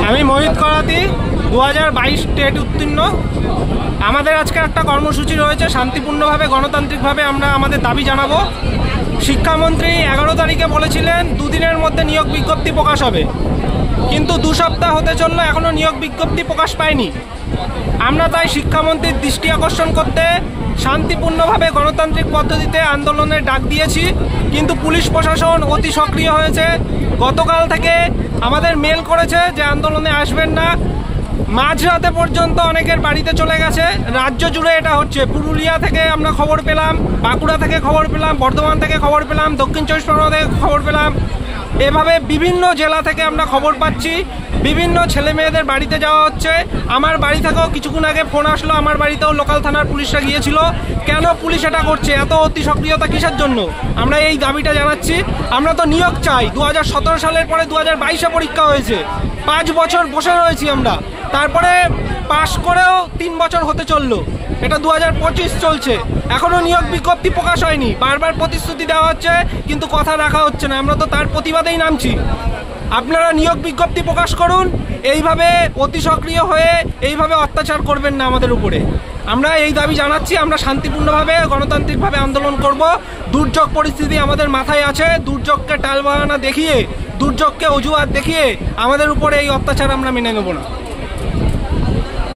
আমি মোহিত করাতি 2022 টেট উত্তীর্ণ। আমাদের আজকে একটা কর্মসূচি রয়েছে, শান্তিপূর্ণভাবে গণতান্ত্রিকভাবে আমরা আমাদের দাবি জানাবো। শিক্ষামন্ত্রী 11 তারিখে বলেছিলেন 2 দিনের মধ্যে নিয়োগ বিজ্ঞপ্তি প্রকাশ হবে, কিন্তু 2 সপ্তাহ হতে চললো, এখনও নিয়োগ বিজ্ঞপ্তি প্রকাশ পায়নি। আমরা তাই শিক্ষামন্ত্রীর দৃষ্টি আকর্ষণ করতে শান্তিপূর্ণভাবে গণতান্ত্রিক পদ্ধতিতে আন্দোলনের ডাক দিয়েছি, কিন্তু পুলিশ প্রশাসন অতি সক্রিয় হয়েছে। গতকাল থেকে আমাদের মেল করেছে যে আন্দোলনে আসবেন না। মাঝরাতে পর্যন্ত অনেকের বাড়িতে চলে গেছে। রাজ্য জুড়ে এটা হচ্ছে। পুরুলিয়া থেকে আমরা খবর পেলাম, বাঁকুড়া থেকে খবর পেলাম, বর্ধমান থেকে খবর পেলাম, দক্ষিণ 24 পরগনা থেকে খবর পেলাম। এভাবে বিভিন্ন জেলা থেকে আমরা খবর পাচ্ছি। বিভিন্ন ছেলে মেয়েদের বাড়িতে যাওয়া হচ্ছে। আমার বাড়ি থেকেও কিছুক্ষণ আগে ফোন আসলো, আমার বাড়িতেও লোকাল থানার পুলিশরা গিয়েছিল। কেন পুলিশ এটা করছে? এত অতি সক্রিয়তা কিসের জন্য? আমরা এই দাবিটা জানাচ্ছি। আমরা তো নিয়োগ চাই। 2017 সালের পরে 2022-এ পরীক্ষা হয়েছে, 5 বছর বসে রয়েছি আমরা। তারপরে পাশ করেও 3 বছর হতে চললো, এটা 2025 চলছে, এখনো নিয়োগ বিজ্ঞপ্তি প্রকাশ হয়নি। বারবার প্রতিশ্রুতি দেওয়া হচ্ছে, কিন্তু কথা রাখা হচ্ছে না। আমরা তো তার প্রতিবাদেই নামছি। আপনারা নিয়োগ বিজ্ঞপ্তি প্রকাশ করুন। এইভাবে অতি সক্রিয় হয়ে এইভাবে অত্যাচার করবেন না আমাদের উপরে। আমরা এই দাবি জানাচ্ছি। আমরা শান্তিপূর্ণভাবে গণতান্ত্রিকভাবে আন্দোলন করব। দুর্যোগ পরিস্থিতি আমাদের মাথায় আছে। দুর্যোগকে টালবাহানা দেখিয়ে, দুর্যোগকে অজুহাত দেখিয়ে আমাদের উপরে এই অত্যাচার আমরা মেনে নেব না।